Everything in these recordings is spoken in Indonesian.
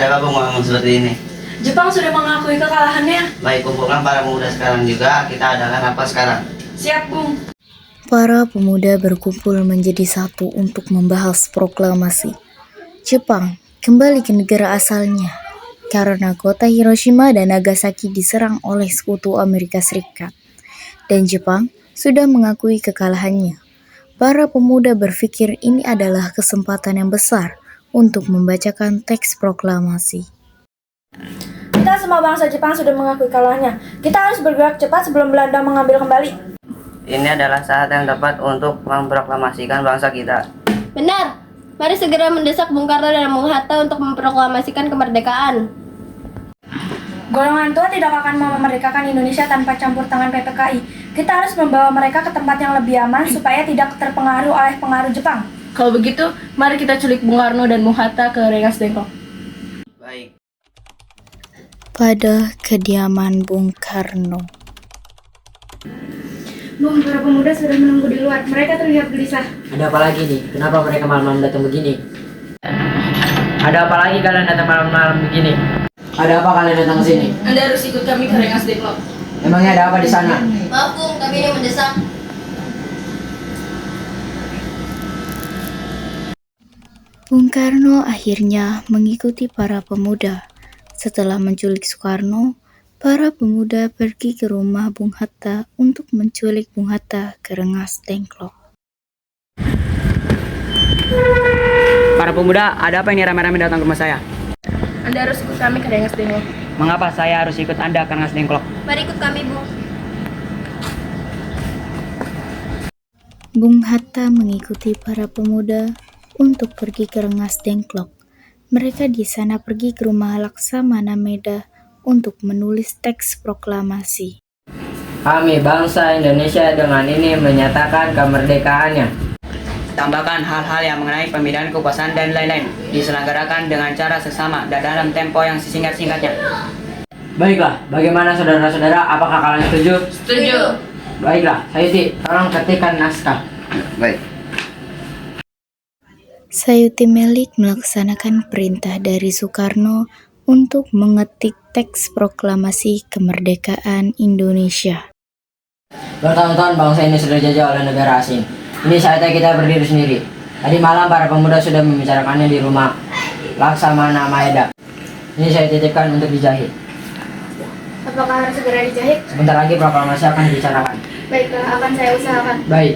Ada apa Bung ngomong seperti ini? Jepang sudah mengakui kekalahannya. Baik, kumpulkan para pemuda sekarang juga. Kita adakan apa sekarang? Siap, Bung. Para pemuda berkumpul menjadi satu untuk membahas proklamasi. Jepang kembali ke negara asalnya karena kota Hiroshima dan Nagasaki diserang oleh sekutu Amerika Serikat. Dan Jepang sudah mengakui kekalahannya. Para pemuda berpikir ini adalah kesempatan yang besar untuk membacakan teks proklamasi. Kita semua bangsa Jepang sudah mengakui kalahnya. Kita harus bergerak cepat sebelum Belanda mengambil kembali. Ini adalah saat yang tepat untuk memproklamasikan bangsa kita. Benar. Mari segera mendesak Bung Karno dan Bung Hatta untuk memproklamasikan kemerdekaan. Golongan tua tidak akan memerdekakan Indonesia tanpa campur tangan PPKI. Kita harus membawa mereka ke tempat yang lebih aman supaya tidak terpengaruh oleh pengaruh Jepang. Kalau begitu, mari kita culik Bung Karno dan Bung Hatta ke Rengas Dengklok. Baik. Pada kediaman Bung Karno. Bung, para pemuda sudah menunggu di luar. Mereka terlihat gelisah. Ada apa lagi nih? Kenapa mereka malam-malam datang begini? Ada apa lagi kalian datang malam-malam begini? Ada apa kalian datang ke sini? Anda harus ikut kami ke Rengas Dengklok. Emangnya ada apa di sana? Maaf Bung, kami ingin mendesak. Bung Karno akhirnya mengikuti para pemuda. Setelah menculik Soekarno, para pemuda pergi ke rumah Bung Hatta untuk menculik Bung Hatta ke Rengas Dengklok. Para pemuda, ada apa ini ramai-ramai datang ke rumah saya? Anda harus ikut kami ke Rengas Dengklok. Mengapa saya harus ikut Anda ke Rengas Dengklok? Mari ikut kami Bung. Bung Hatta mengikuti para pemuda untuk pergi ke Rengas Dengklok. Mereka di sana pergi ke rumah Laksamana Meda untuk menulis teks proklamasi. Kami bangsa Indonesia dengan ini menyatakan kemerdekaannya. Tambahkan hal-hal yang mengenai pembinaan kekuasaan dan lain-lain diselenggarakan dengan cara seksama dan dalam tempo yang sesingkat-singkatnya. Baiklah, bagaimana saudara-saudara? Apakah kalian setuju? Setuju. Baiklah, Sayuti, tolong ketikkan naskah. Baik. Sayuti Melik melaksanakan perintah dari Soekarno untuk mengetik teks proklamasi kemerdekaan Indonesia. Bertahun-tahun bangsa ini sudah dijajah oleh negara asing. Ini saatnya kita berdiri sendiri. Tadi malam para pemuda sudah membicarakannya di rumah Laksamana Maeda. Ini saya titipkan untuk dijahit. Apakah harus segera dijahit? Sebentar lagi proklamasi akan dibicarakan. Baiklah, akan saya usahakan. Baik.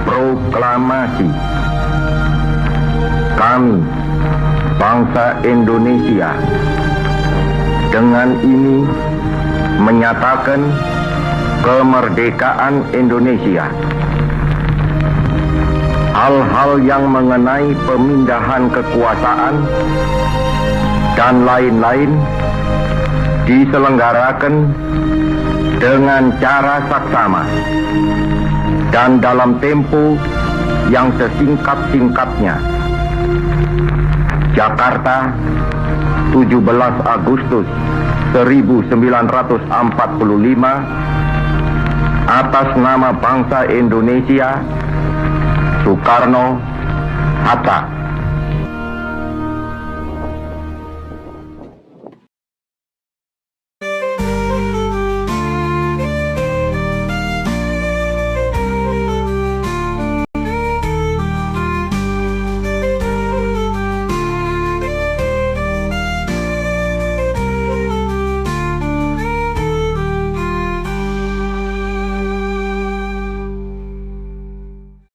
Proklamasi. Kami, bangsa Indonesia, dengan ini menyatakan kemerdekaan Indonesia. Hal-hal yang mengenai pemindahan kekuasaan dan lain-lain diselenggarakan dengan cara saksama dan dalam tempo yang sesingkat-singkatnya. Jakarta, 17 Agustus 1945, atas nama bangsa Indonesia, Soekarno, Hatta.